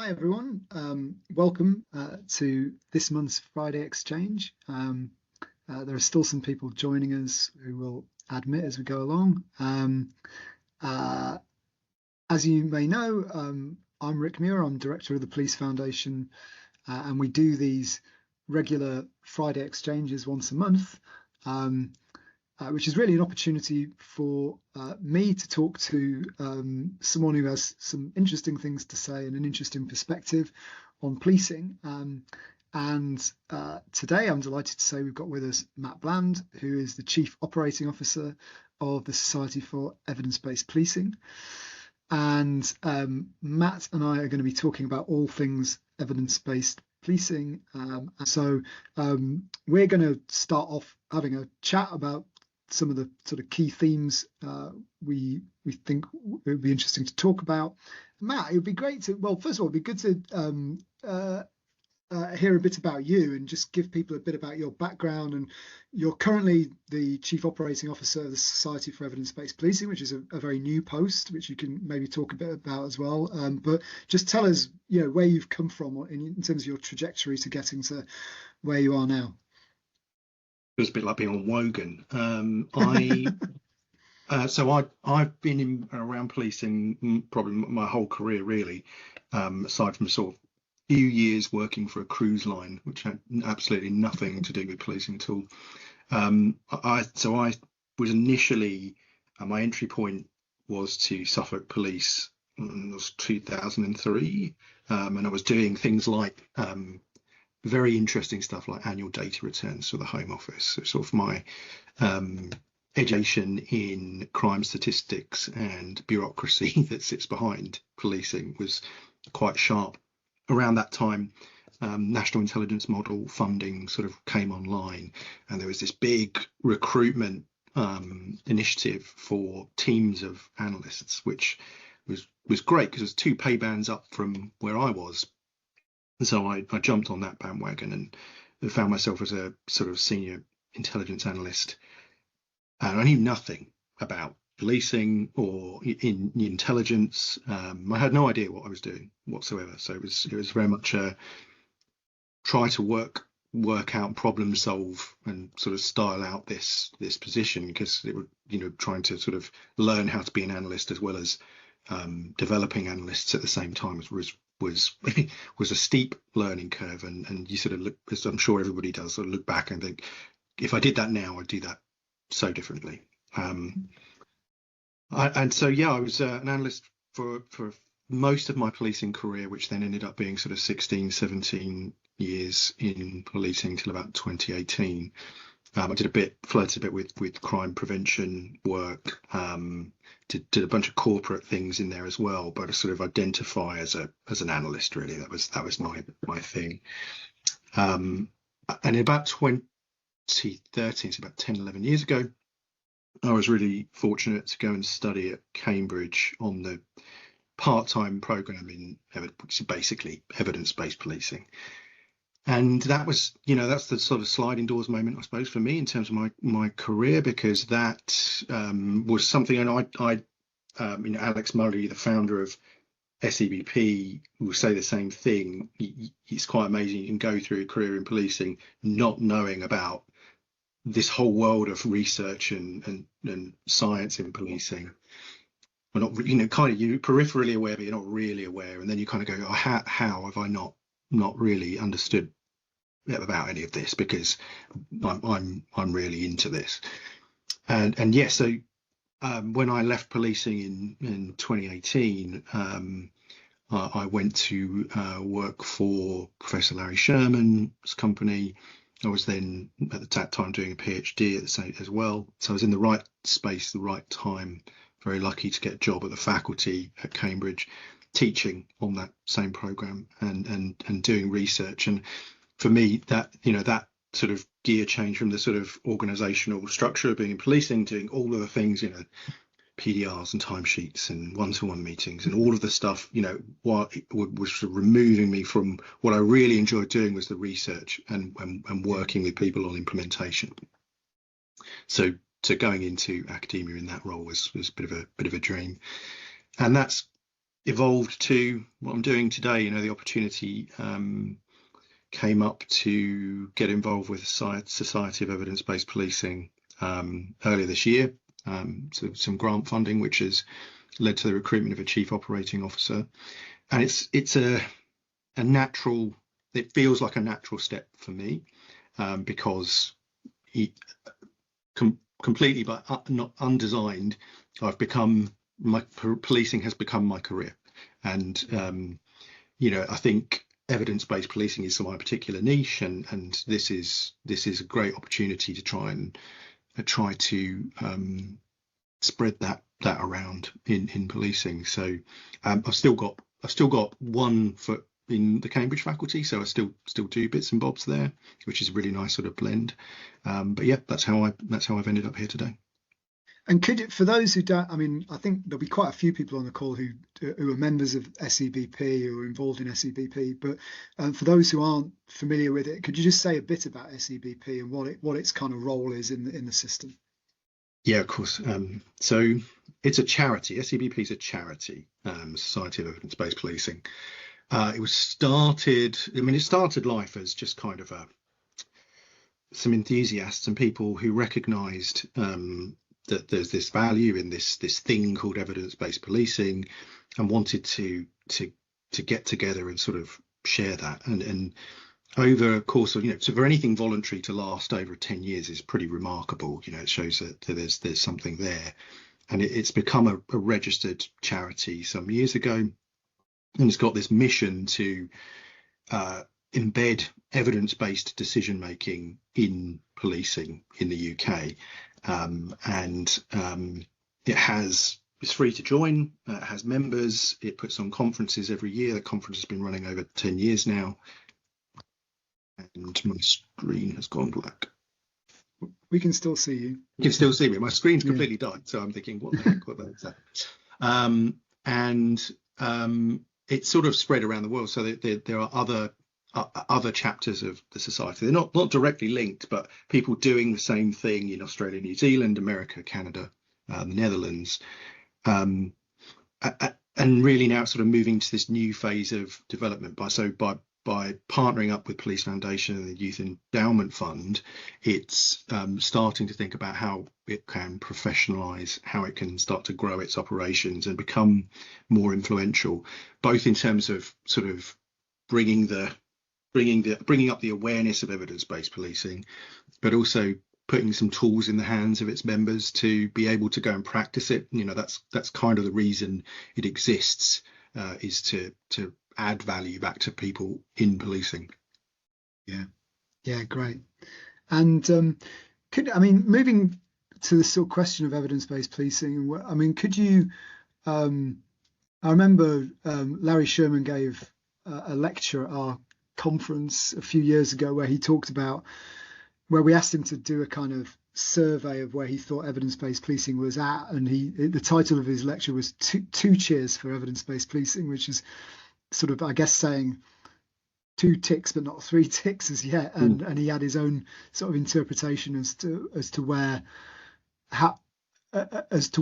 Hi everyone, welcome to this month's Friday Exchange. There are still some people joining us who will admit as we go along. As you may know, I'm Rick Muir, I'm Director of the Police Foundation, and we do these regular Friday Exchanges once a month, which is really an opportunity for me to talk to someone who has some interesting things to say and an interesting perspective on policing. And today I'm delighted to say we've got with us Matt Bland, who is the Chief Operating Officer of the Society for Evidence-Based Policing. And Matt and I are going to be talking about all things evidence-based policing. So we're going to start off having a chat about some of the sort of key themes we think it would be interesting to talk about. Matt, it would be great to, well, first of all, it'd be good to hear a bit about you and just give people a bit about your background. And you're currently the Chief Operating Officer of the Society for Evidence-Based Policing, which is a very new post, which you can maybe talk a bit about as well. But just tell us, where you've come from in terms of your trajectory to getting to where you are now. It was a bit like being on Wogan. I've been around policing probably my whole career, really, aside from sort of few years working for a cruise line, which had absolutely nothing to do with policing at all. I was initially, my entry point was to Suffolk Police. It was 2003, and I was doing things like very interesting stuff like annual data returns for the Home Office. So sort of my education in crime statistics and bureaucracy that sits behind policing was quite sharp. Around that time, National Intelligence Model funding sort of came online, and there was this big recruitment initiative for teams of analysts, which was great because it was 2 pay bands up from where I was. So I jumped on that bandwagon and found myself as a sort of senior intelligence analyst. And I knew nothing about policing or in intelligence. I had no idea what I was doing whatsoever. So it was very much try to work out, problem solve, and sort of style out this position, because it would trying to sort of learn how to be an analyst as well as developing analysts at the same time was a steep learning curve, and you sort of look, as I'm sure everybody does, sort of look back and think, if I did that now, I'd do that so differently. I was an analyst for most of my policing career, which then ended up being sort of 16, 17 years in policing till about 2018. I flirted a bit with crime prevention work, did a bunch of corporate things in there as well, but I sort of identify as an analyst, really. That was my thing. And in about 2013, so about 10, 11 years ago, I was really fortunate to go and study at Cambridge on the part-time program which is basically evidence-based policing. And that was, that's the sort of sliding doors moment, I suppose, for me in terms of my career, because that was something, and Alex Murray, the founder of SEBP, will say the same thing. It's quite amazing. You can go through a career in policing not knowing about this whole world of research and science in policing. We're not, you're peripherally aware, but you're not really aware. And then you kind of go, oh, how have I not really understood about any of this, because I'm really into this. And yes, so when I left policing in 2018, I went to work for Professor Larry Sherman's company. I was then at that time doing a PhD at the same as well. So I was in the right space, the right time. Very lucky to get a job at the faculty at Cambridge, teaching on that same program and doing research. And for me, that that sort of gear change from the sort of organizational structure of being in policing, doing all of the things, PDRs and timesheets and one-to-one meetings and all of the stuff, what it was sort of removing me from what I really enjoyed doing was the research and working with people on implementation. So going into academia in that role was a bit of a dream. And that's evolved to what I'm doing today. The opportunity came up to get involved with Society of Evidence-Based Policing earlier this year. So some grant funding, which has led to the recruitment of a chief operating officer, and it's a natural. It feels like a natural step for me because completely by not undesigned, I've become policing has become my career, and I think evidence-based policing is my particular niche, and this is a great opportunity to try to spread that around in policing. So I've still got one foot in the Cambridge faculty, so I still do bits and bobs there, which is a really nice sort of blend. But yeah, that's how I've ended up here today. And for those who don't, I mean, I think there'll be quite a few people on the call who are members of SEBP or involved in SEBP, but for those who aren't familiar with it, could you just say a bit about SEBP and what its kind of role is in the system? Yeah, of course. So it's a charity. SEBP is a charity, Society of Evidence-Based Policing. It started life as just kind of some enthusiasts and people who recognised that there's this value in this thing called evidence-based policing, and wanted to get together and sort of share that. And over a course of, so for anything voluntary to last over 10 years is pretty remarkable. It shows that there's something there, and it's become a registered charity some years ago, and it's got this mission to embed evidence-based decision making in policing in the UK. It's free to join. It has members. It puts on conferences every year. The conference has been running over 10 years now. And my screen has gone black. We can still see you. You can still see me. My screen's completely died, so I'm thinking, what the heck? What the heck's that? It's sort of spread around the world. So there are other chapters of the society. They're not directly linked, but people doing the same thing in Australia, New Zealand, America, Canada, the Netherlands, and really now it's sort of moving to this new phase of development. By partnering up with Police Foundation and the Youth Endowment Fund, it's starting to think about how it can professionalise, how it can start to grow its operations and become more influential, both in terms of sort of bringing up the awareness of evidence-based policing, but also putting some tools in the hands of its members to be able to go and practice it. That's kind of the reason it exists, is to add value back to people in policing. Yeah, great. And moving to the sort of question of evidence-based policing, I mean, could you I remember Larry Sherman gave a lecture at our conference a few years ago where we asked him to do a kind of survey of where he thought evidence-based policing was at, and the title of his lecture was two cheers for evidence-based policing, which is sort of, I guess, saying 2 ticks but not 3 ticks as yet, and he had his own sort of interpretation as to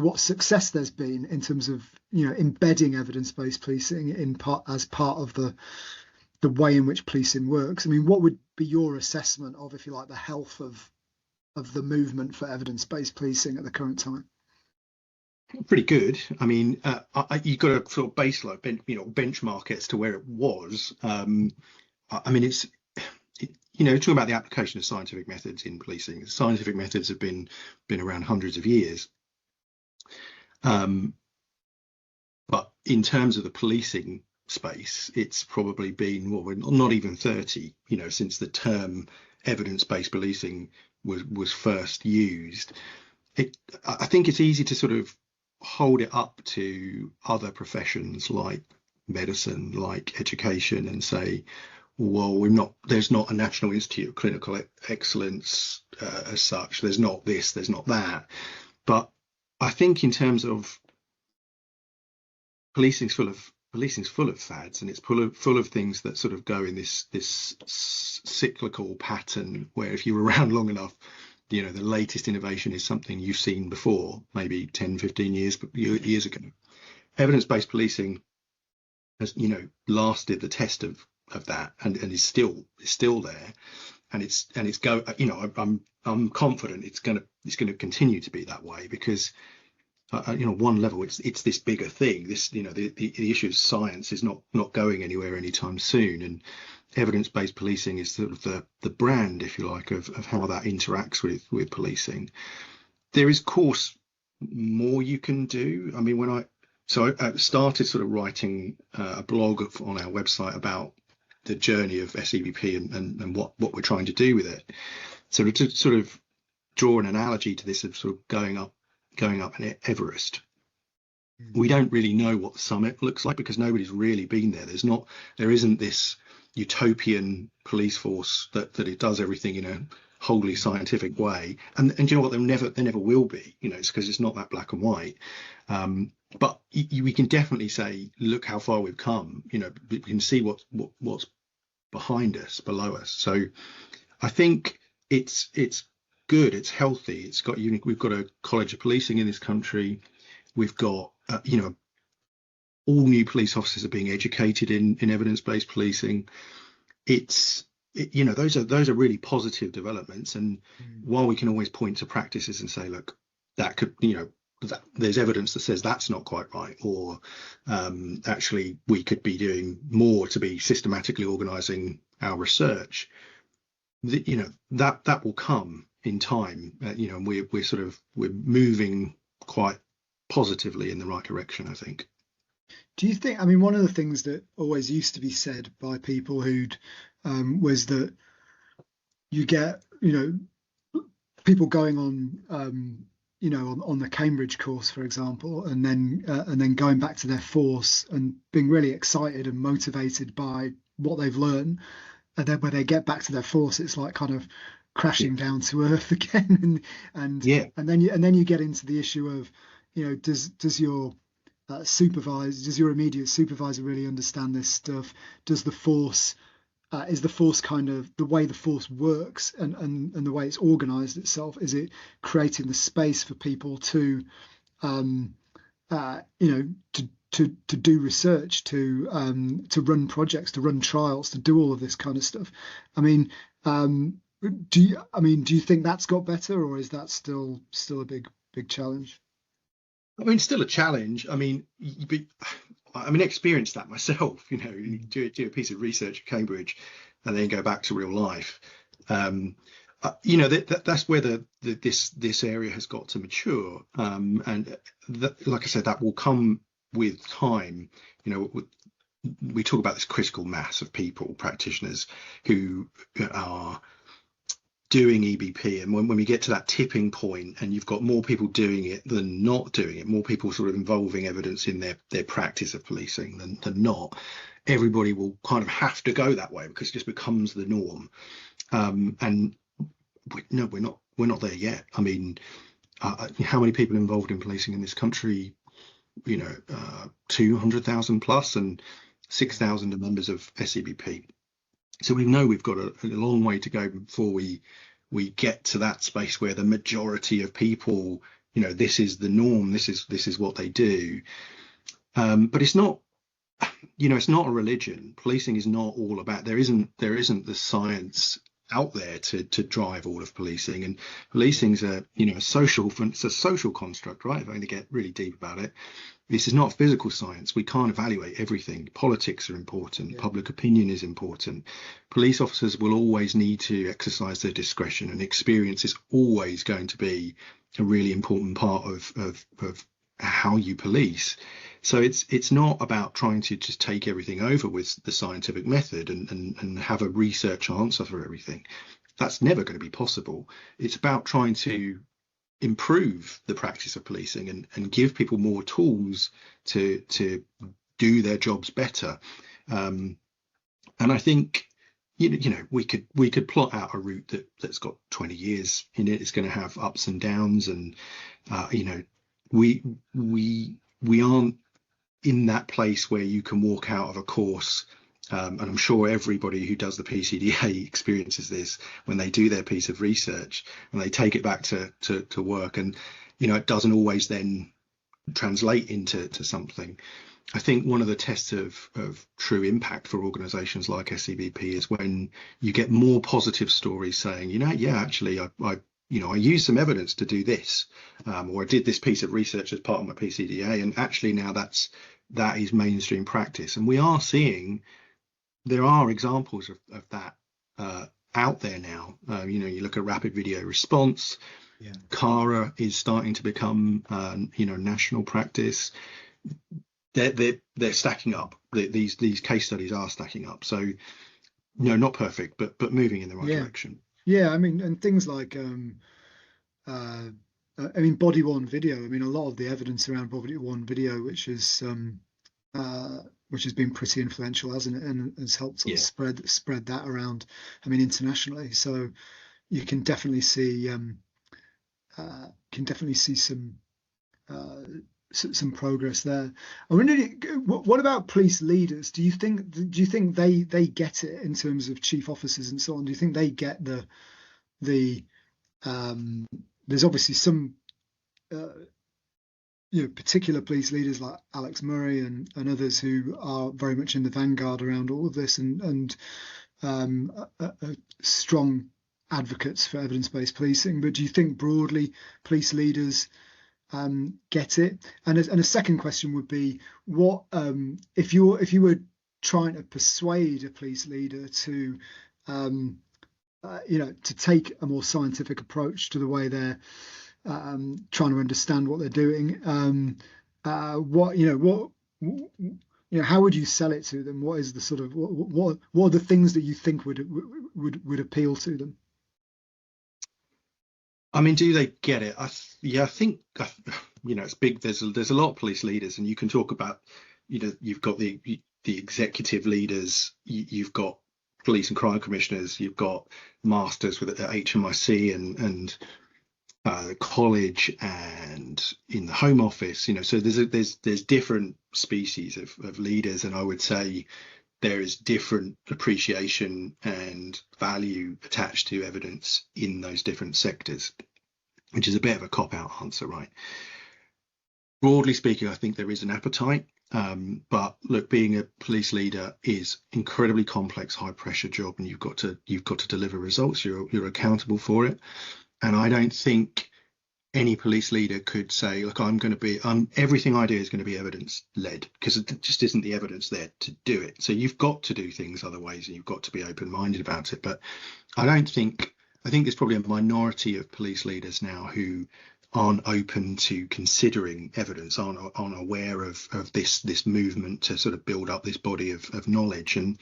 what success there's been in terms of embedding evidence-based policing as part of the way in which policing works. I mean, what would be your assessment of, if you like, the health of the movement for evidence-based policing at the current time? Pretty good. I mean, you've got to sort of baseline, benchmark it to where it was. I mean, talking about the application of scientific methods in policing. Scientific methods have been around hundreds of years. But in terms of the policing space, it's probably been not even 30, since the term evidence-based policing was first used. I think it's easy to sort of hold it up to other professions like medicine, like education, and say, well, there's not a National Institute of Clinical Excellence as such. There's not this, there's not that. But I think in terms of policing's full of fads, and it's full of things that sort of go in this cyclical pattern where if you're around long enough, the latest innovation is something you've seen before, maybe 10, 15 years ago. Evidence-based policing has, lasted the test of that, and is still there, and it's go. I'm confident it's gonna continue to be that way, because one level, it's this bigger thing. This, the issue of science is not going anywhere anytime soon, and evidence-based policing is sort of the brand, if you like, of how that interacts with policing. There is, of course, more you can do. I mean, I started sort of writing a blog on our website about the journey of SEBP and what we're trying to do with it. So to sort of draw an analogy to this of sort of going up an Everest, we don't really know what the summit looks like, because nobody's really been there. There isn't this utopian police force that it does everything in a wholly scientific way, and you know what, there never will be. It's because it's not that black and white. But we can definitely say, look how far we've come. We can see what's behind us, below us. So I think it's good, it's healthy. We've got a college of policing in this country. We've got all new police officers are being educated in evidence-based policing. Those are really positive developments. And while we can always point to practices and say, look, that could, that there's evidence that says that's not quite right, or actually we could be doing more to be systematically organizing our research, that will come in time. And we're moving quite positively in the right direction, I think. Do you think, I mean, one of the things that always used to be said by people who'd was that you get, people going on, on the Cambridge course, for example, and then going back to their force and being really excited and motivated by what they've learned, and then when they get back to their force, it's like kind of crashing down to earth again, and then you get into the issue of, does your does your immediate supervisor really understand this stuff? Does the force is the force kind of the way the force works and the way it's organized itself? Is it creating the space for people to to do research, to run projects, to run trials, to do all of this kind of stuff? I mean, do you think that's got better, or is that still a big challenge? I mean, still a challenge. I mean, experienced that myself. You do a piece of research at Cambridge, and then go back to real life. That's where this area has got to mature. And like I said, that will come with time. We talk about this critical mass of people, practitioners, who are doing EBP, and when we get to that tipping point, and you've got more people doing it than not doing it, more people sort of involving evidence in their practice of policing than not, everybody will kind of have to go that way, because it just becomes the norm. And we're not there yet. I mean, how many people involved in policing in this country? 200,000 plus, and 6,000 are members of SEBP. So we know we've got a long way to go before we get to that space where the majority of people, this is the norm, this is what they do. But it's not, it's not a religion. Policing is not all about. There isn't the science out there to drive all of policing, and policing's it's a social construct, right? If I'm going to get really deep about it, this is not physical science. We can't evaluate everything. Politics are important. Public opinion is important. Police officers will always need to exercise their discretion, and experience is always going to be a really important part of how you police. So it's not about trying to just take everything over with the scientific method and have a research answer for everything. That's never going to be possible. It's about trying to improve the practice of policing and give people more tools to do their jobs better. And I think we could plot out a route that's got 20 years in it. It's going to have ups and downs, and we aren't in that place where you can walk out of a course, and I'm sure everybody who does the PCDA experiences this when they do their piece of research and they take it back to work, and it doesn't always then translate into something. I think one of the tests of true impact for organisations like SEBP is when you get more positive stories saying, yeah, actually, I used some evidence to do this, or I did this piece of research as part of my PCDA, and actually now that is mainstream practice. And we are seeing there are examples of that out there now. You look at rapid video response. Yeah. CARA is starting to become national practice. They're stacking up. These case studies are stacking up. So not perfect, but moving in the right direction. Yeah, I mean, and things like body worn video. I mean, a lot of the evidence around body worn video, which has been pretty influential, hasn't it, and has helped sort of spread that around. I mean, internationally. So you can definitely see some progress there. I wonder, what about police leaders? Do you think they get it in terms of chief officers and so on? Do you think they get the there's obviously some particular police leaders like Alex Murray and others who are very much in the vanguard around all of this and strong advocates for evidence-based policing. But do you think broadly police leaders get it? And a second question would be, what if you were trying to persuade a police leader to to take a more scientific approach to the way they're trying to understand what they're doing, how would you sell it to them? What is the sort of what are the things that you think would appeal to them? I mean, do they get it? I think it's big. There's a lot of police leaders, and you can talk about you've got the executive leaders, you've got police and crime commissioners, you've got masters with HMIC and college and in the Home Office. So there's different species of leaders, and I would say there is different appreciation and value attached to evidence in those different sectors, which is a bit of a cop-out answer, right? Broadly speaking, I think there is an appetite, but look, being a police leader is incredibly complex, high-pressure job, and you've got to deliver results. You're accountable for it, and I don't think any police leader could say, look, everything I do is going to be evidence led, because it just isn't the evidence there to do it. So you've got to do things other ways, and you've got to be open-minded about it. But I think there's probably a minority of police leaders now who aren't open to considering evidence, aren't aware of this movement to sort of build up this body of knowledge. And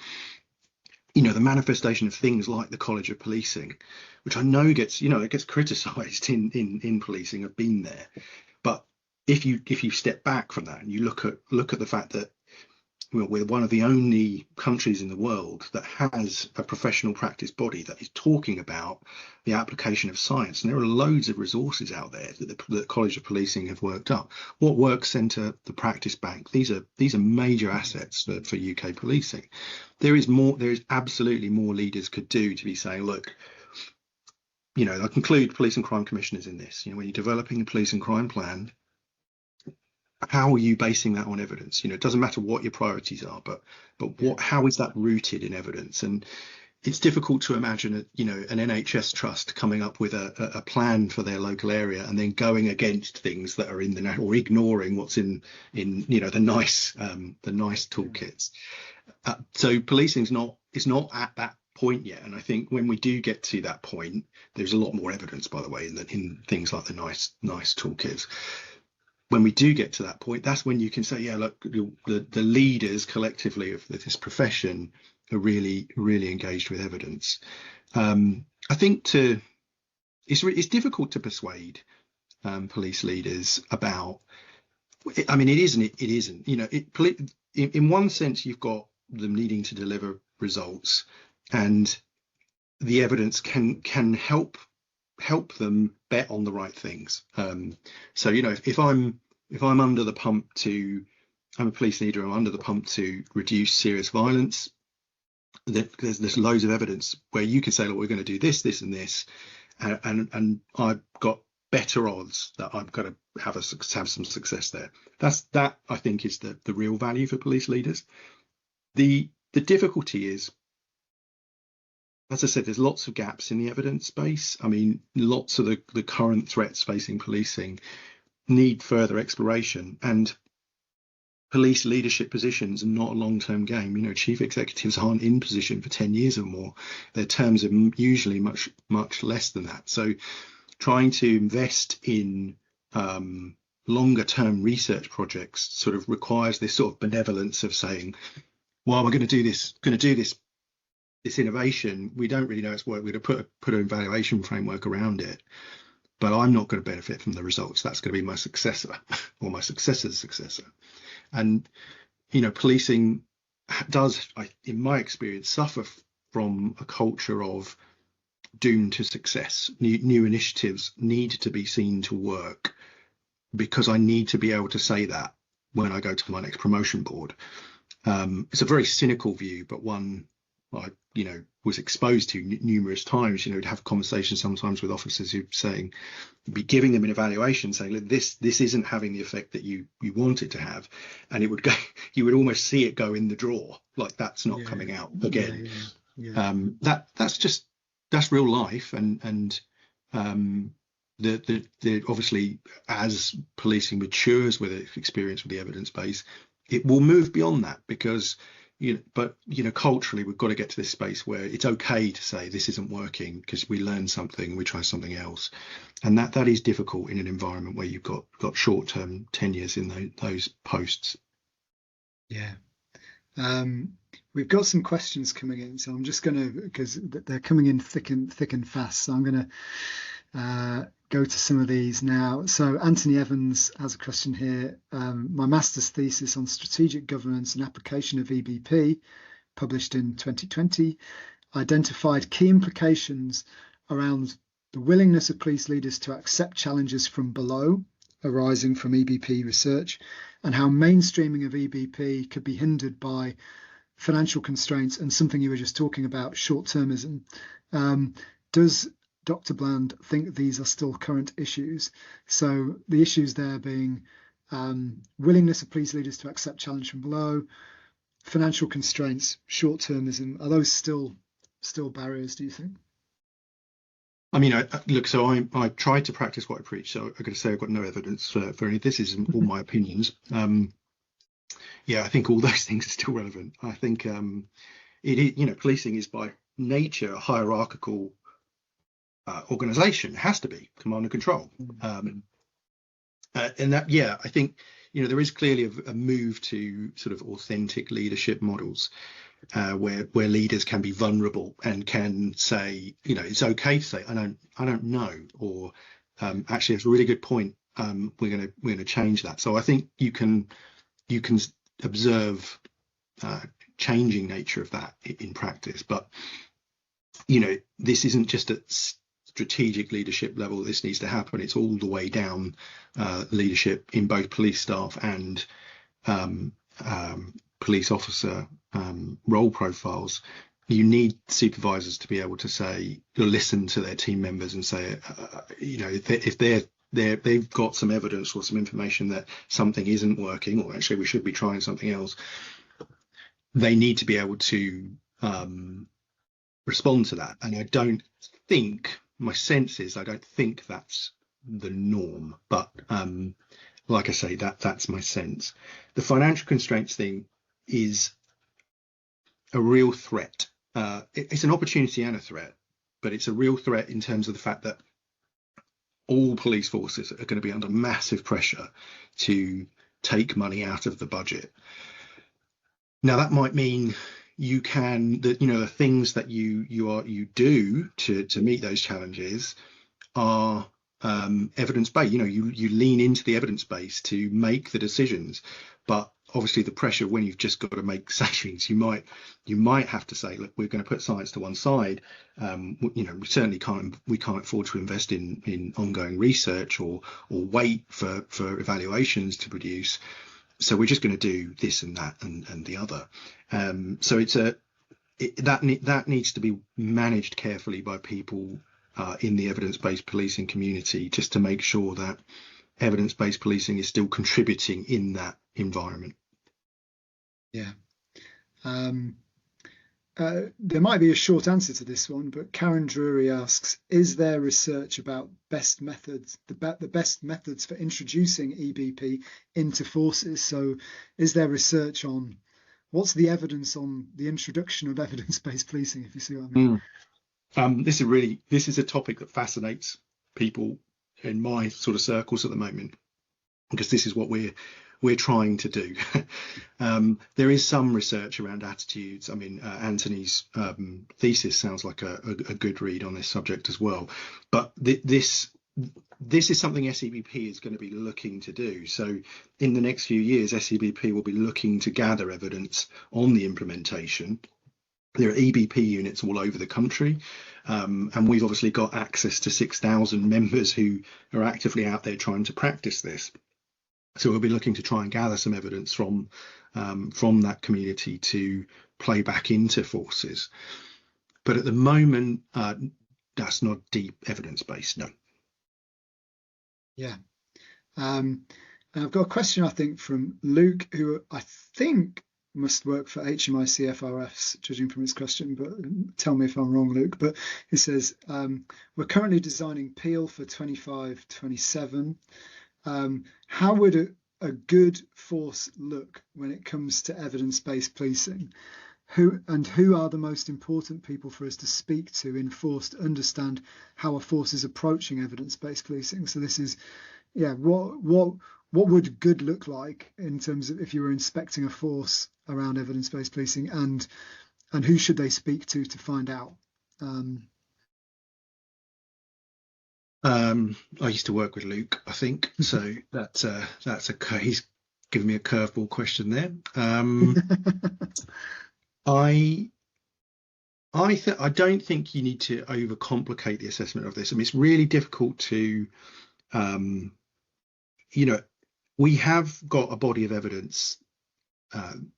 the manifestation of things like the College of Policing, which I know gets criticised in policing, have been there. But if you step back from that and you look at the fact that we're one of the only countries in the world that has a professional practice body that is talking about the application of science, and there are loads of resources out there that the College of Policing have worked up. What Work Centre, the Practice Bank, these are major assets for UK policing. There is absolutely more leaders could do to be saying, look, I conclude police and crime commissioners in this. When you're developing a police and crime plan, how are you basing that on evidence? It doesn't matter what your priorities are, but how is that rooted in evidence? And it's difficult to imagine an NHS trust coming up with a plan for their local area and then going against things that are in the or ignoring what's in the nice toolkits. So policing is not at that point yet, and I think when we do get to that point, there's a lot more evidence, by the way, in things like the nice toolkits. When we do get to that point, that's when you can say, yeah, look, the leaders collectively of this profession are really, really engaged with evidence. I think it's difficult to persuade police leaders about. I mean, it isn't. In one sense, you've got them needing to deliver results, and the evidence can help them bet on the right things. So if I'm under the pump I'm a police leader, I'm under the pump to reduce serious violence, there's loads of evidence where you can say, look, we're going to do this, this, and this, and I've got better odds that I'm going to have some success there. That I think is the real value for police leaders. The difficulty is, as I said, there's lots of gaps in the evidence base. I mean, lots of the current threats facing policing need further exploration, and police leadership positions are not a long-term game. You know, chief executives aren't in position for 10 years or more. Their terms are usually much less than that. So trying to invest in longer term research projects sort of requires this sort of benevolence of saying, well, we're going to do this innovation. We don't really know its work. We're going to put an evaluation framework around it, but I'm not going to benefit from the results. That's going to be my successor or my successor's successor. And, you know, policing does, in my experience, suffer from a culture of doomed to success. New initiatives need to be seen to work because I need to be able to say that when I go to my next promotion board. It's a very cynical view, but one I, you know, was exposed to numerous times. You know, to have conversations sometimes with officers who saying, be giving them an evaluation saying, look, this isn't having the effect that you want it to have, and it would go, you would almost see it go in the drawer, like that's not coming out again. That's real life, and the obviously as policing matures with its experience with the evidence base, it will move beyond that because culturally we've got to get to this space where it's okay to say this isn't working because we learn something, we try something else, and that is difficult in an environment where you've got short-term tenures in those posts. We've got some questions coming in, so I'm just going to, because they're coming in thick and fast, so I'm going to go to some of these now. So Anthony Evans has a question here. My master's thesis on strategic governance and application of EBP, published in 2020, identified key implications around the willingness of police leaders to accept challenges from below arising from EBP research, and how mainstreaming of EBP could be hindered by financial constraints and something you were just talking about, short-termism. Does Dr. Bland think these are still current issues? So the issues there being willingness of police leaders to accept challenge from below, financial constraints, short-termism. Are those still barriers, do you think? I mean, I tried to practice what I preach, so I've got to say I've got no evidence for any of this. Is all my opinions. I think all those things are still relevant. I think policing is by nature a hierarchical organization. It has to be command and control. And that, I think, there is clearly a move to sort of authentic leadership models where leaders can be vulnerable and can say, it's okay to say, I don't know, or actually, it's a really good point. We're going to change that. So I think you can observe changing nature of that in practice, but this isn't just at strategic leadership level. This needs to happen. It's all the way down leadership in both police staff and police officer role profiles. You need supervisors to be able to say, listen to their team members and say, if they've got some evidence or some information that something isn't working, or actually we should be trying something else, they need to be able to respond to that. And my sense is I don't think that's the norm, but like I say, that's my sense. The financial constraints thing is a real threat. It's an opportunity and a threat, but it's a real threat in terms of the fact that all police forces are going to be under massive pressure to take money out of the budget. Now that might mean you can, the things that you do to meet those challenges are evidence based. You lean into the evidence base to make the decisions, but obviously the pressure when you've just got to make decisions, you might have to say, look, we're going to put science to one side. We certainly can't afford to invest in ongoing research or wait for evaluations to produce. So we're just going to do this and that and the other. So that needs to be managed carefully by people in the evidence-based policing community, just to make sure that evidence-based policing is still contributing in that environment. Yeah. There might be a short answer to this one, but Karen Drury asks, is there research about best methods, the best methods for introducing EBP into forces? So is there research on what's the evidence on the introduction of evidence-based policing, if you see what I mean? This is a topic that fascinates people in my sort of circles at the moment, because this is what we're trying to do. There is some research around attitudes. I mean, Anthony's thesis sounds like a good read on this subject as well. But this is something SEBP is going to be looking to do. So in the next few years, SEBP will be looking to gather evidence on the implementation. There are EBP units all over the country, and we've obviously got access to 6,000 members who are actively out there trying to practice this. So we'll be looking to try and gather some evidence from that community to play back into forces. But at the moment, that's not deep evidence-based, no. Yeah. And I've got a question, I think, from Luke, who I think must work for HMI CFRFs, judging from his question, but tell me if I'm wrong, Luke. But he says, we're currently designing Peel for 25-27. How would a good force look when it comes to evidence-based policing? Who are the most important people for us to speak to in force to understand how a force is approaching evidence-based policing? So this is, what would good look like in terms of if you were inspecting a force around evidence-based policing, and who should they speak to find out? I used to work with Luke, I think, so he's given me a curveball question there. I don't think you need to overcomplicate the assessment of this. I mean, it's really difficult to, we have got a body of evidence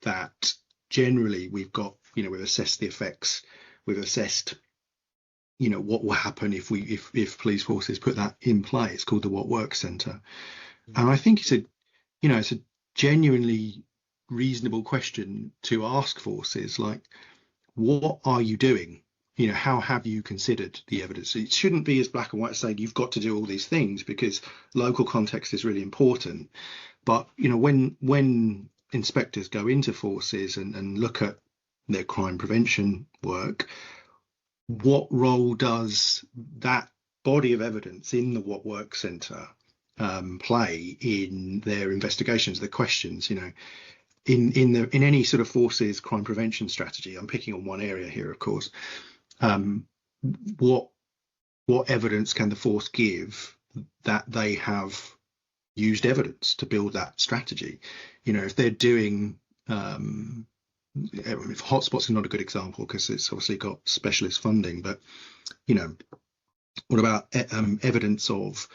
that generally we've got, we've assessed the effects, we've assessed what will happen if police forces put that in play. It's called the What Works Centre. And I think it's a genuinely reasonable question to ask forces, like, what are you doing? How have you considered the evidence? It shouldn't be as black and white saying you've got to do all these things, because local context is really important. But when inspectors go into forces and look at their crime prevention work, what role does that body of evidence in the What Works Centre play in their investigations, the questions? In any sort of forces crime prevention strategy, I'm picking on one area here, of course. What evidence can the force give that they have used evidence to build that strategy? If they're doing if hotspots is not a good example because it's obviously got specialist funding, but what about evidence of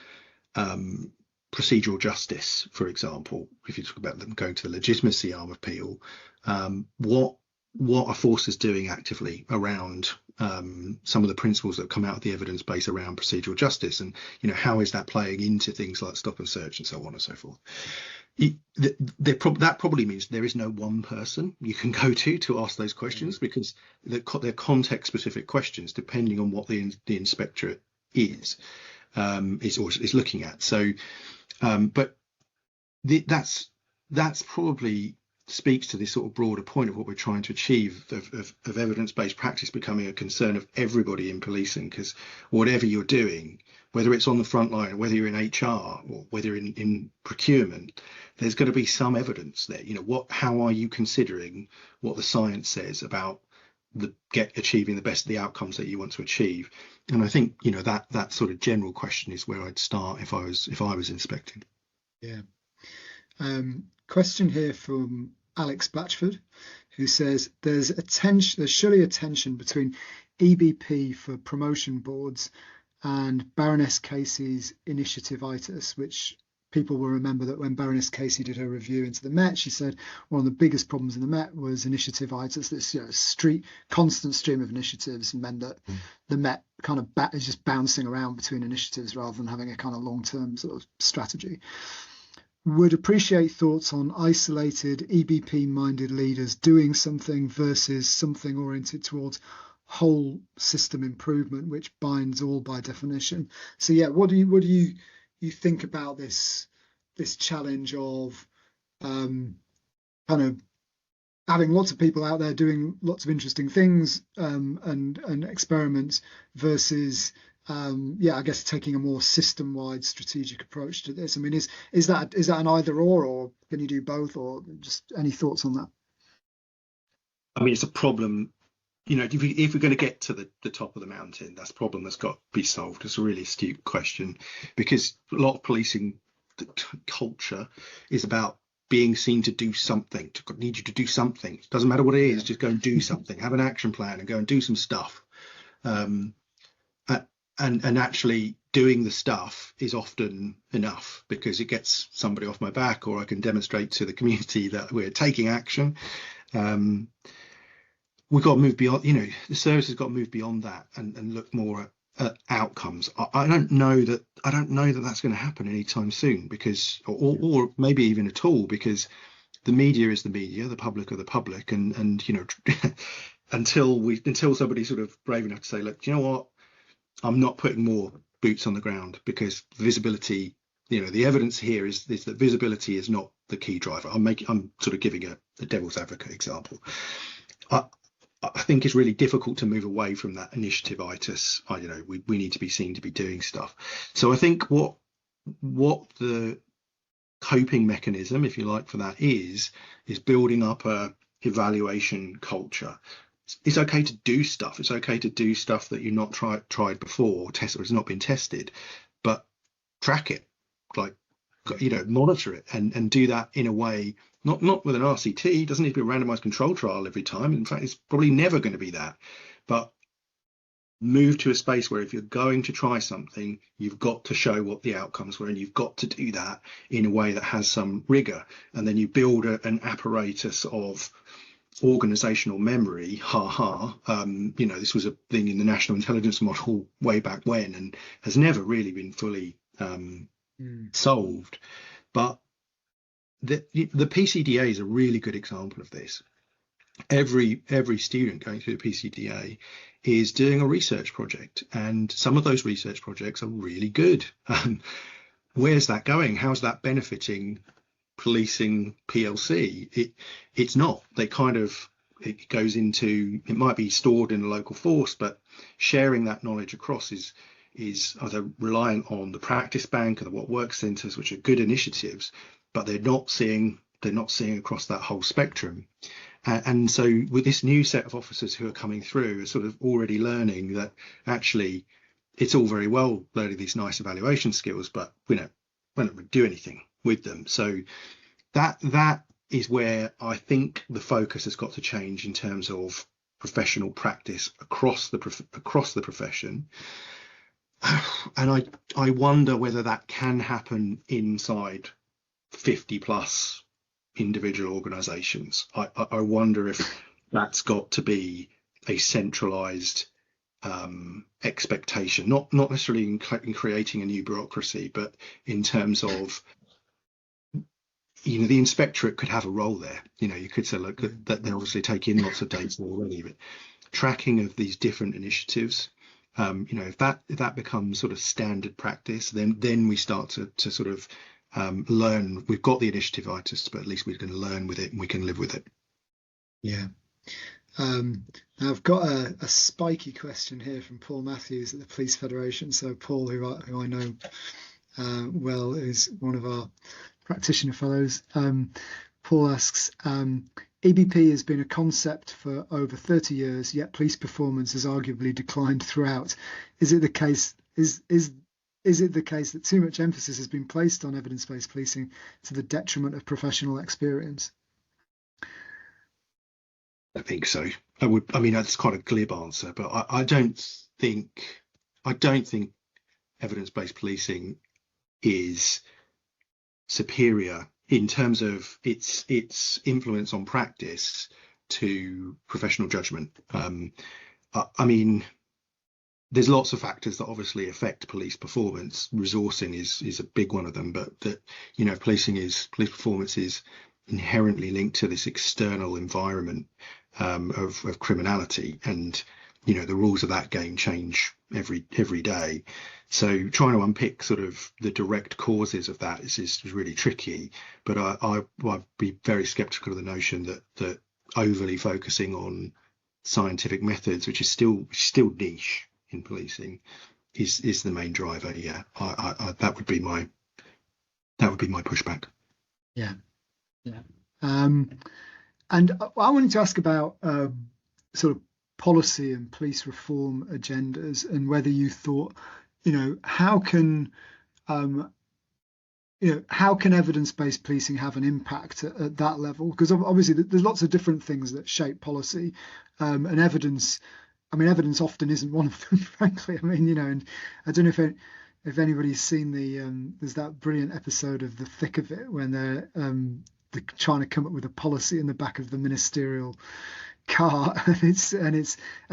procedural justice, for example? If you talk about them going to the legitimacy arm of Peel, what are forces doing actively around some of the principles that come out of the evidence base around procedural justice, and how is that playing into things like stop and search and so on and so forth? That probably means there is no one person you can go to ask those questions, because they're context specific questions depending on what the inspectorate is looking at. So but that's probably speaks to this sort of broader point of what we're trying to achieve of evidence-based practice becoming a concern of everybody in policing, because whatever you're doing, whether it's on the front line, whether you're in HR or whether in procurement, there's going to be some evidence there. How are you considering what the science says about achieving the best of the outcomes that you want to achieve? And I think that sort of general question is where I'd start if I was inspecting. Yeah. Question here from Alex Blatchford, who says there's surely a tension between EBP for promotion boards and Baroness Casey's initiative ITIS, which people will remember that when Baroness Casey did her review into the Met, she said one of the biggest problems in the Met was initiative-itis. This constant stream of initiatives meant that the Met kind of is just bouncing around between initiatives rather than having a kind of long-term sort of strategy. Would appreciate thoughts on isolated EBP-minded leaders doing something versus something oriented towards whole system improvement, which binds all by definition. So yeah, what do you think about this challenge of kind of having lots of people out there doing lots of interesting things and experiments versus I guess taking a more system-wide strategic approach to this? I mean, is that an either or can you do both, or just any thoughts on that? I mean, it's a problem. If we're going to get to the top of the mountain, that's a problem that's got to be solved. It's a really astute question, because a lot of policing culture is about being seen to do something, to need you to do something. It doesn't matter what it is, just go and do something, have an action plan and go and do some stuff. And actually doing the stuff is often enough because it gets somebody off my back, or I can demonstrate to the community that we're taking action. We've got to move beyond, the service has got to move beyond that and look more at outcomes. I don't know that that's going to happen anytime soon, because, or maybe even at all, because the media is the media, the public are the public, and until somebody's sort of brave enough to say, look, do you know what? I'm not putting more boots on the ground, because visibility, the evidence here is that visibility is not the key driver. I'm sort of giving a devil's advocate example. I think it's really difficult to move away from that initiative-itis. We need to be seen to be doing stuff. So I think what the coping mechanism, if you like, for that is building up a evaluation culture. It's okay to do stuff. It's okay to do stuff that you've not tried before, or has not been tested, but track it, monitor it, and do that in a way, not with an RCT. It doesn't need to be a randomized control trial every time. In fact, it's probably never going to be that. But move to a space where if you're going to try something, you've got to show what the outcomes were, and you've got to do that in a way that has some rigor. And then you build an apparatus of organizational memory. This was a thing in the national intelligence model way back when, and has never really been fully solved. But the PCDA is a really good example of this. Every student going through the PCDA is doing a research project, and some of those research projects are really good. Where's that going? How's that benefiting policing PLC? It's not. It goes into, it might be stored in a local force, but sharing that knowledge across is either reliant on the practice bank or the what work centres, which are good initiatives, but they're not seeing across that whole spectrum. And so with this new set of officers who are coming through, are sort of already learning that actually it's all very well learning these nice evaluation skills, but we don't do anything with them. So that is where I think the focus has got to change in terms of professional practice across the profession. And I wonder whether that can happen inside 50 plus individual organizations. I wonder if that's got to be a centralized expectation, not necessarily in creating a new bureaucracy, but in terms of, the inspectorate could have a role there. You could say, look, that they're obviously taking lots of data already, but tracking of these different initiatives, if that becomes sort of standard practice, then we start to sort of learn. We've got the initiative-itis, but at least we can learn with it and we can live with it. Yeah. Now I've got a spiky question here from Paul Matthews at the Police Federation. So Paul, who I know well, is one of our practitioner fellows. Paul asks, EBP has been a concept for over 30 years, yet police performance has arguably declined throughout. Is it the case? Is it the case that too much emphasis has been placed on evidence-based policing to the detriment of professional experience? I think so. That's quite a glib answer, but I don't think evidence-based policing is superior in terms of its influence on practice to professional judgment. I mean, there's lots of factors that obviously affect police performance. Resourcing is a big one of them, but that, you know, police performance is inherently linked to this external environment of criminality, and, you know, the rules of that game change every day. So trying to unpick sort of the direct causes of that is really tricky. But I'd be very skeptical of the notion that overly focusing on scientific methods, which is still niche in policing, is the main driver. Yeah, that would be my pushback. Yeah. And I wanted to ask about sort of policy and police reform agendas, and whether you thought, you know, how can evidence-based policing have an impact at that level? Because obviously there's lots of different things that shape policy, and evidence often isn't one of them, frankly. I mean, you know, and I don't know if anybody's seen there's that brilliant episode of The Thick of It when they're trying to come up with a policy in the back of the ministerial car, and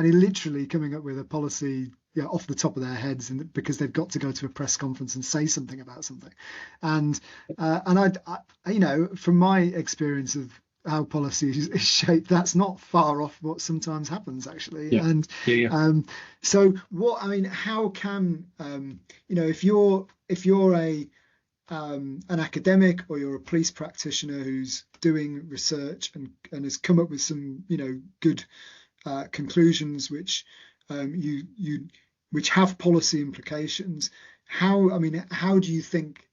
he literally coming up with a policy, yeah, off the top of their heads, and because they've got to go to a press conference and say something about something. And I you know, from my experience of how policy is shaped, that's not far off what sometimes happens, actually. Yeah. And so what, I mean, how can you know, if you're an academic, or you're a police practitioner who's doing research and has come up with some, you know, good conclusions which which have policy implications, how do you think,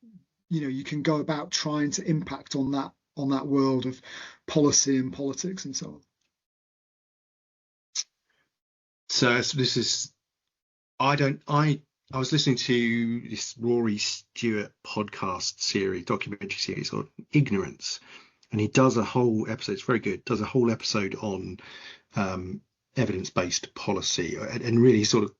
you know, you can go about trying to impact on that world of policy and politics and so on? So this is, I was listening to this Rory Stewart podcast series, documentary series on ignorance, and he does a whole episode, it's very good, does a whole episode on evidence-based policy, and really sort of,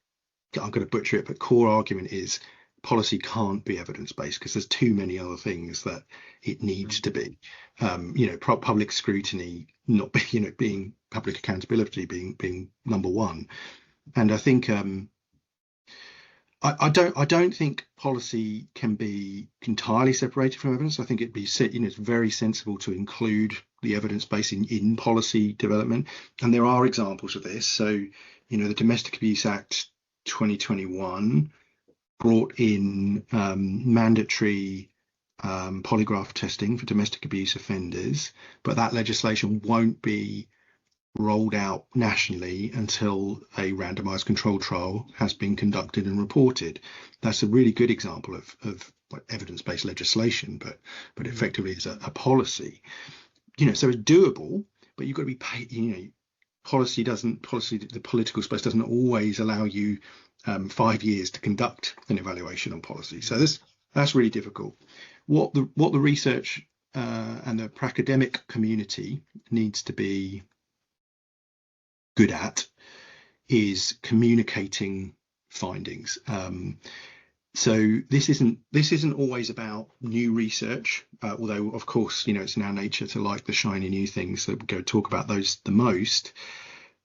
I'm going to butcher it, but core argument is policy can't be evidence-based because there's too many other things that it needs to be. You know, public scrutiny not being, you know, being public accountability being number one. And I think I don't think policy can be entirely separated from evidence. I think it'd be, you know, it's very sensible to include the evidence base in policy development, and there are examples of this. So, you know, the Domestic Abuse Act 2021 brought in mandatory polygraph testing for domestic abuse offenders, but that legislation won't be rolled out nationally until a randomized controlled trial has been conducted and reported. That's a really good example of evidence-based legislation, but effectively is a policy. You know, so it's doable, but you've got to be paid. You know, the political space doesn't always allow you 5 years to conduct an evaluation on policy. So that's really difficult. What the research and the academic community needs to be good at is communicating findings. So this isn't always about new research, although of course, you know, it's in our nature to like the shiny new things, so we'll go talk about those the most.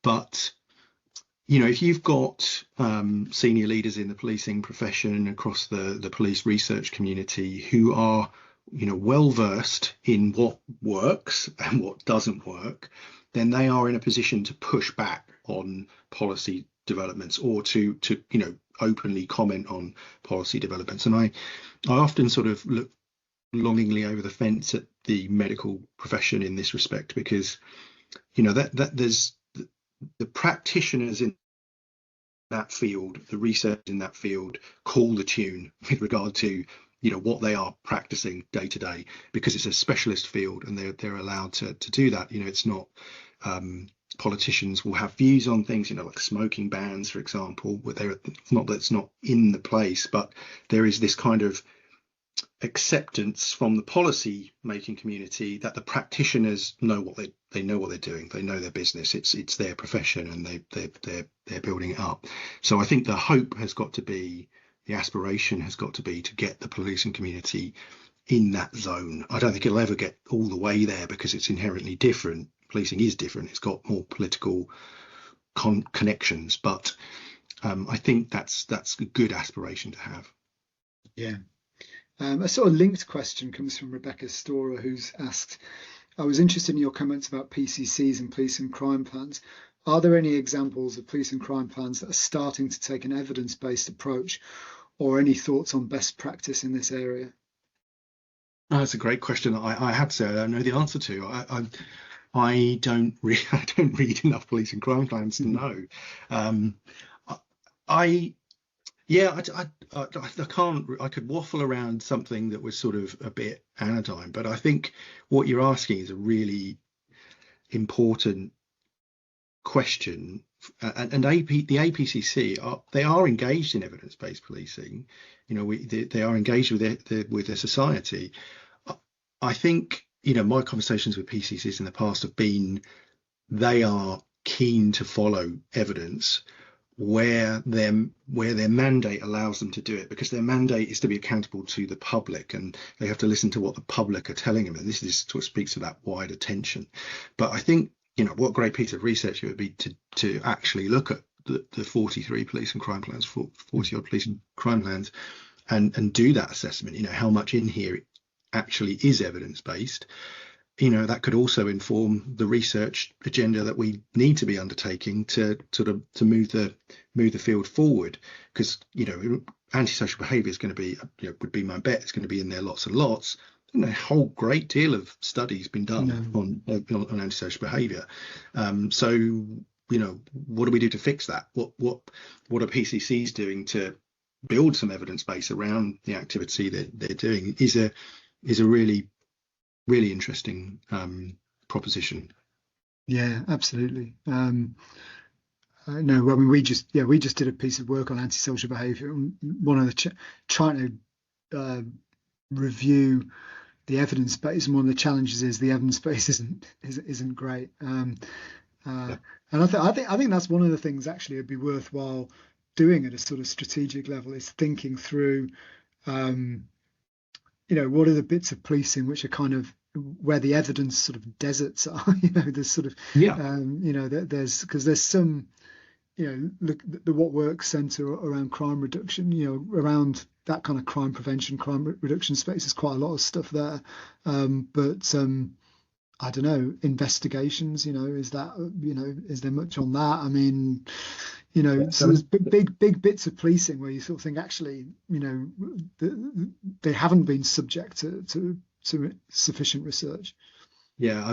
But, you know, if you've got senior leaders in the policing profession across the police research community who are, you know, well versed in what works and what doesn't work, then they are in a position to push back on policy developments, or to you know, openly comment on policy developments. And I often sort of look longingly over the fence at the medical profession in this respect, because, you know, that there's the practitioners in that field, the research in that field, call the tune with regard to, you know, what they are practicing day to day, because it's a specialist field and they're allowed to do that. You know, it's not politicians will have views on things, you know, like smoking bans, for example, where they're not, that's not in the place, but there is this kind of acceptance from the policy making community that the practitioners know what they know what they're doing, they know their business, it's their profession, and they're building it up. So I think the hope has got to be, the aspiration has got to be, to get the policing community in that zone. I don't think it'll ever get all the way there because it's inherently different. Policing is different. It's got more political connections, but I think that's a good aspiration to have. Yeah. A sort of linked question comes from Rebecca Storer, who's asked, I was interested in your comments about PCCs and police and crime plans. Are there any examples of police and crime plans that are starting to take an evidence-based approach, or any thoughts on best practice in this area? Oh, that's a great question. I have to say I don't know the answer to. I don't read enough police and crime plans to know. I can't. I could waffle around something that was sort of a bit anodyne, but I think what you're asking is a really important question. And the APCC they are engaged in evidence-based policing. They are engaged with their society. I think my conversations with PCCs in the past have been they are keen to follow evidence where their mandate allows them to do it, because their mandate is to be accountable to the public, and they have to listen to what the public are telling them. And this is what speaks to that wider tension. But I think what a great piece of research it would be to actually look at the 43 police and crime plans, 40 odd police and crime plans, and do that assessment. How much in here actually is evidence based. That could also inform the research agenda that we need to be undertaking to move the field forward, because antisocial behaviour is going to be would be my bet, it's going to be in there lots and lots. A whole great deal of studies been done on antisocial behaviour. So what do we do to fix that? What are PCCs doing to build some evidence base around the activity that they're doing is a really interesting proposition. Yeah, absolutely. No, I mean, we just did a piece of work on antisocial behaviour. One of the trying to review the evidence base, and one of the challenges is the evidence base isn't great. And I think that's one of the things actually it'd be worthwhile doing at a sort of strategic level, is thinking through what are the bits of policing which are kind of where the evidence sort of deserts are. There's sort of there's some look the What Works Centre around crime reduction, around that kind of crime prevention, crime reduction space. There's quite a lot of stuff there, but I don't know, investigations, is that, is there much on that? I mean, so there's big bits of policing where you sort of think actually, they haven't been subject to sufficient research. Yeah,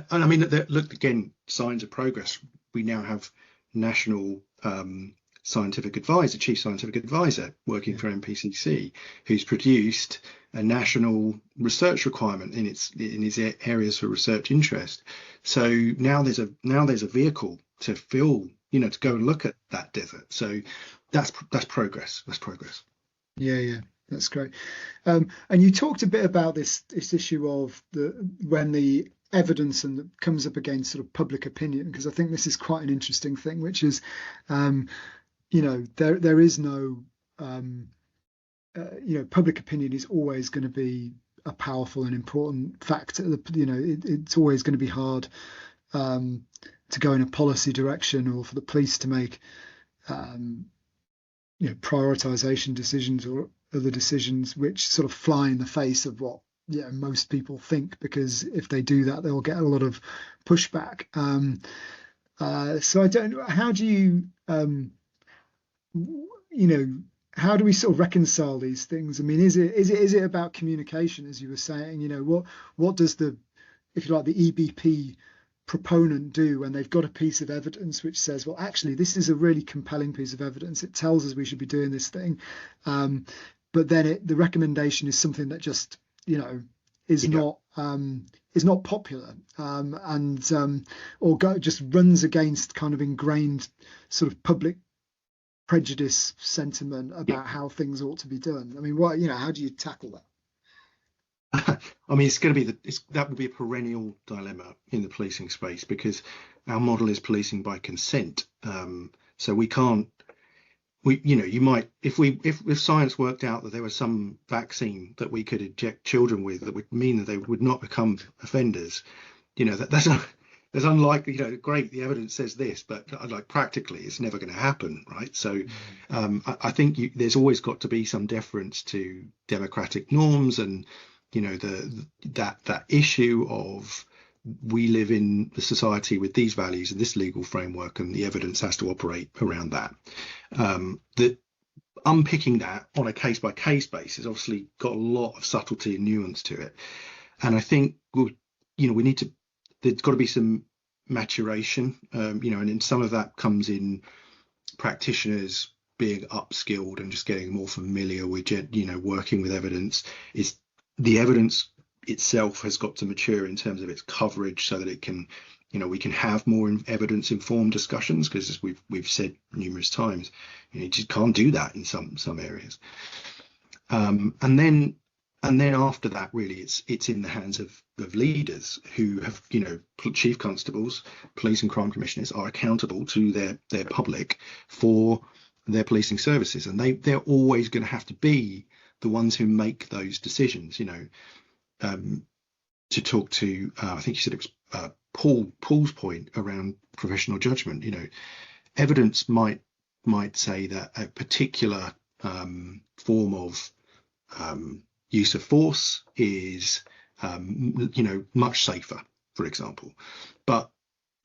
I mean, look, again, signs of progress. We now have national chief scientific advisor working for MPCC, who's produced a national research requirement in his areas for research interest. So now there's a vehicle to fill, to go and look at that desert. So that's progress. That's progress. Yeah, that's great. And you talked a bit about this issue of when the evidence comes up against sort of public opinion, because I think this is quite an interesting thing, which is, there is no, public opinion is always going to be a powerful and important factor. It's always going to be hard to go in a policy direction, or for the police to make prioritization decisions or other decisions which sort of fly in the face of what most people think, because if they do that, they'll get a lot of pushback. So I don't know, how do you how do we sort of reconcile these things? I mean, is it about communication, as you were saying? What does the EBP proponent do when they've got a piece of evidence which says, well, actually, this is a really compelling piece of evidence, it tells us we should be doing this thing, but then the recommendation is something that just is not popular, or just runs against kind of ingrained sort of public prejudice sentiment about how things ought to be done? I mean, how do you tackle that? I mean, it's going to be that would be a perennial dilemma in the policing space, because our model is policing by consent. So we can't you might, if science worked out that there was some vaccine that we could inject children with that would mean that they would not become offenders, that's unlikely. Great, the evidence says this, but like practically, it's never going to happen, right? So, I think there's always got to be some deference to democratic norms, and that issue of we live in the society with these values and this legal framework, and the evidence has to operate around that. That unpicking that on a case by case basis obviously got a lot of subtlety and nuance to it, and I think there's got to be some maturation, and then some of that comes in practitioners being upskilled and just getting more familiar with working with evidence. Is the evidence itself has got to mature in terms of its coverage so that it can, we can have more evidence informed discussions, because as we've said numerous times, you just can't do that in some areas. And then after that, really, it's in the hands of leaders who have, chief constables, police and crime commissioners are accountable to their public for their policing services, and they're always going to have to be the ones who make those decisions. To talk to, I think you said it was Paul's point around professional judgment. Evidence might say that a particular form of use of force is much safer, for example, but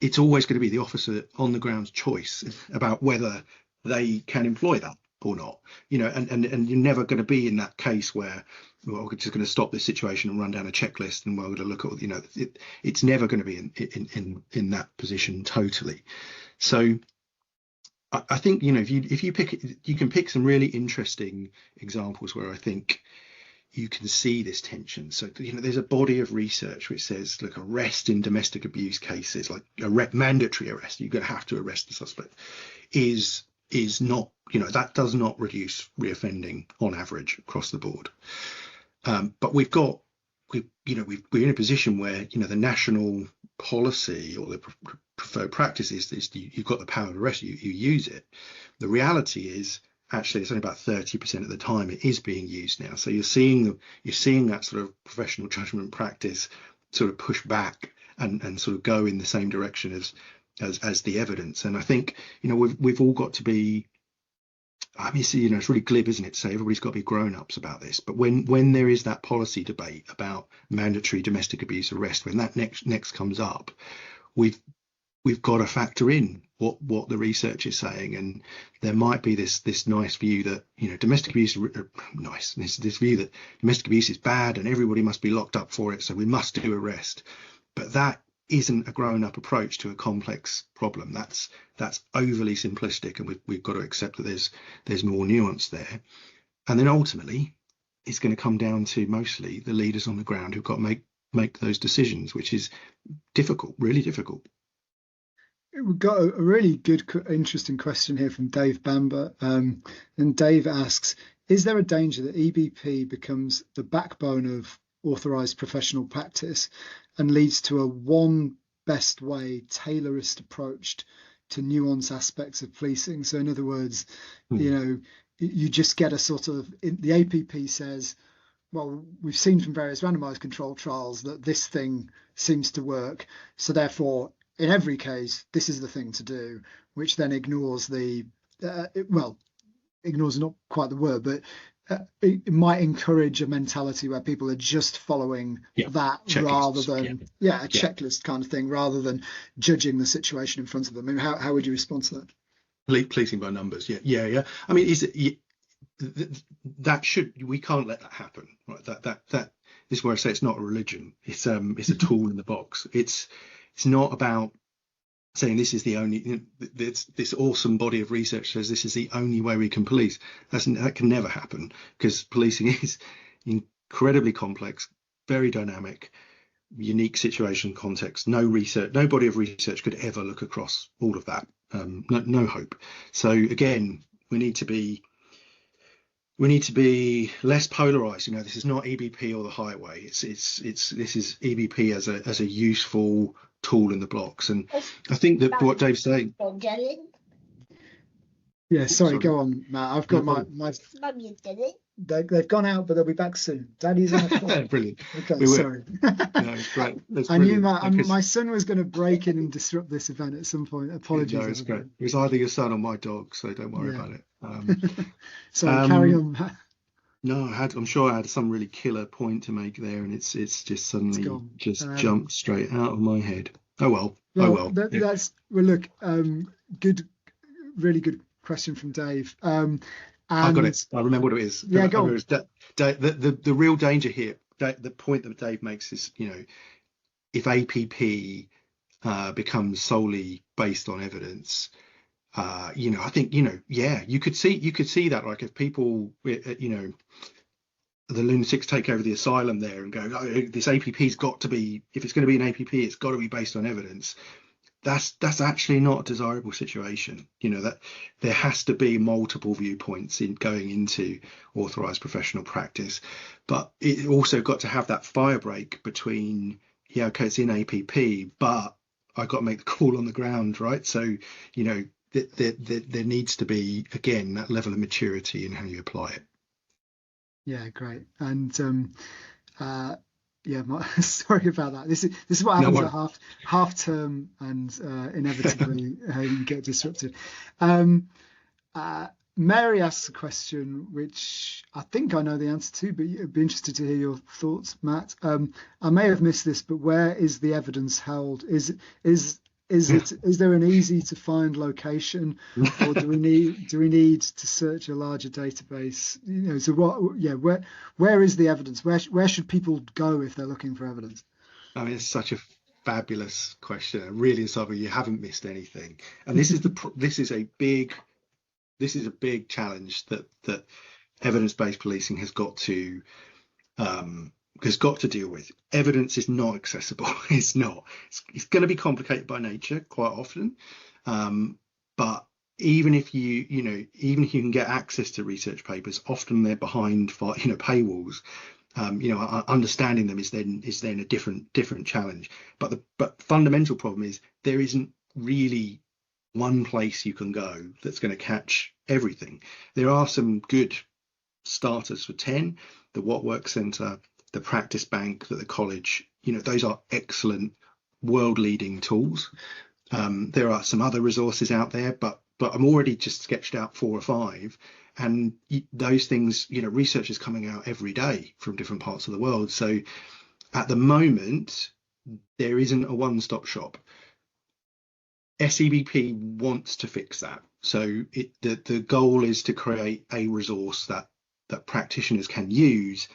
it's always going to be the officer on the ground's choice about whether they can employ that or not. And you're never going to be in that case where, well, we're just going to stop this situation and run down a checklist and we're going to look at, it's never going to be in that position totally. So I think, if you pick, you can pick some really interesting examples where I think you can see this tension. So, there's a body of research which says, look, arrest in domestic abuse cases, like mandatory arrest, you're going to have to arrest the suspect, is not, that does not reduce reoffending on average across the board. But we're in a position where, the national policy or the preferred practice is you've got the power of arrest, you use it. The reality is, actually, it's only about 30% of the time it is being used now. So you're seeing that sort of professional judgment practice sort of push back and sort of go in the same direction as the evidence. And I think, we've all got to be, it's really glib, isn't it, to say everybody's got to be grown-ups about this. But when there is that policy debate about mandatory domestic abuse arrest, when that next comes up, we've got to factor in what the research is saying. And there might be this nice view that, domestic abuse this view that domestic abuse is bad and everybody must be locked up for it, so we must do arrest. But that isn't a grown-up approach to a complex problem. That's overly simplistic, and we've got to accept that there's more nuance there. And then ultimately, it's going to come down to mostly the leaders on the ground who've got to make those decisions, which is difficult, really difficult. We've got a really good, interesting question here from Dave Bamber. And Dave asks, is there a danger that EBP becomes the backbone of authorised professional practice and leads to a one best way, tailorist approach to nuance aspects of policing? So in other words, you just get a sort of, the APP says, well, we've seen from various randomized controlled trials that this thing seems to work, so therefore in every case this is the thing to do, which then ignores ignores not quite the word, but it might encourage a mentality where people are just following that rather than a checklist kind of thing, rather than judging the situation in front of them. I mean, how would you respond to that? Policing by numbers, yeah. I mean, we can't let that happen, right? That is where I say it's not a religion. It's a tool in the box. It's not about saying this is the only, this awesome body of research says this is the only way we can police. That can never happen, because policing is incredibly complex, very dynamic, unique situation context. No body of research could ever look across all of that. No hope. So again, we need to be less polarized. This is not EBP or the highway. This is EBP as a useful tool in the blocks. And I think that what Dave's saying, Yeah, sorry, Sorry, go on, Matt. I've no got problem. my they've gone out, but they'll be back soon. Daddy's on a call. Brilliant. Okay, We were. sorry. No, it's great. That's I knew brilliant. Because my son was going to break in and disrupt this event at some point. no, Apologies, it's great. everybody. It was either your son or my dog, so don't worry Yeah. about it. Sorry, carry Um, on, Matt. no, I'm sure I had some really killer point to make there, and it's just It's suddenly gone. just jumped straight out of my head. Oh well. Oh Well, well. Yeah, well. Look, good, really good question from Dave. I got And it. I remember what it is. yeah, go on. The real danger here, the point that Dave makes is, if APP becomes solely based on evidence, I think, yeah, you could see that, like, if people, the lunatics take over the asylum there and go, oh, this APP's got to be, if it's going to be an APP, it's got to be based on evidence. That's actually not a desirable situation. That there has to be multiple viewpoints in going into authorized professional practice, but it also got to have that fire break between, yeah, okay, it's in APP, but I got to make the call on the ground, right? So, there needs to be, again, that level of maturity in how you apply it. Yeah, great. And yeah, sorry about that. This is what No happens worries. at half term, and inevitably you get disrupted. Um, Mary asks a question which I think I know the answer to, but I'd be interested to hear your thoughts, Matt. I may have missed this, but where is the evidence held? Is there an easy to find location, or do we need to search a larger database? So what? Yeah, where is the evidence? Where should people go if they're looking for evidence? I mean, it's such a fabulous question. Really, Sabi, you haven't missed anything. And this is a big challenge that evidence-based policing has got to deal with. Evidence is not accessible. It's not. It's going to be complicated by nature quite often. But even if even if you can get access to research papers, often they're behind paywalls. Understanding them is then a different challenge. But the fundamental problem is there isn't really one place you can go that's going to catch everything. There are some good starters for 10, the What Work Centre, the Practice Bank, that the college, those are excellent world-leading tools. There are some other resources out there, but I'm already just sketched out 4 or 5, and those things, research is coming out every day from different parts of the world. So at the moment, there isn't a one-stop shop. SEBP wants to fix that. So the goal is to create a resource that practitioners can use,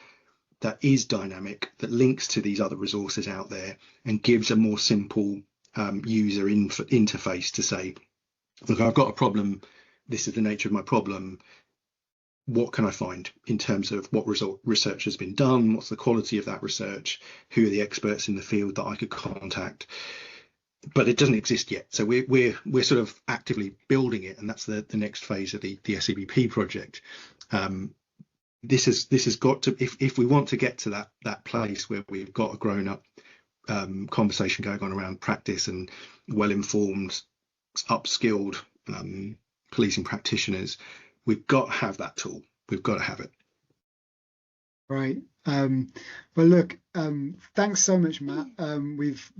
that is dynamic, that links to these other resources out there, and gives a more simple user interface to say, look, I've got a problem. This is the nature of my problem. What can I find in terms of what research has been done? What's the quality of that research? Who are the experts in the field that I could contact? But it doesn't exist yet. So we're sort of actively building it, and that's the next phase of the SEBP project. This has got to, if we want to get to that place where we've got a grown up conversation going on around practice and well-informed, upskilled policing practitioners, we've got to have that tool. We've got to have it. Right. Well, look, thanks so much, Matt. We've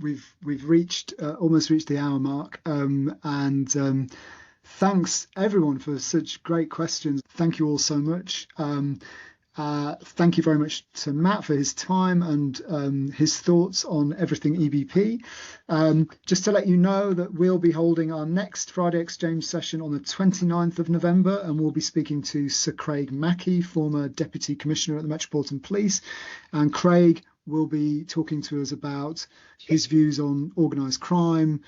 almost reached the hour mark, and thanks everyone for such great questions. Thank you all so much. Thank you very much to Matt for his time and his thoughts on everything EBP. Just to let you know that we'll be holding our next Friday Exchange session on the 29th of November, and we'll be speaking to Sir Craig Mackey, former Deputy Commissioner at the Metropolitan Police. And Craig will be talking to us about his views on organised crime,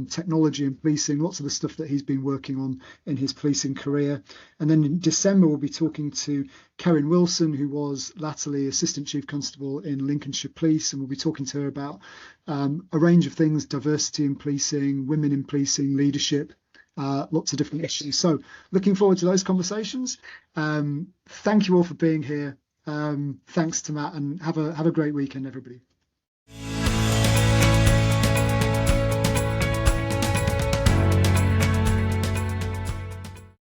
technology and policing, lots of the stuff that he's been working on in his policing career. And then in December, we'll be talking to Kerrin Wilson, who was latterly Assistant Chief Constable in Lincolnshire Police, and we'll be talking to her about a range of things: diversity in policing, women in policing, leadership, lots of different issues. So looking forward to those conversations. Thank you all for being here. Thanks to Matt, and have a great weekend, everybody.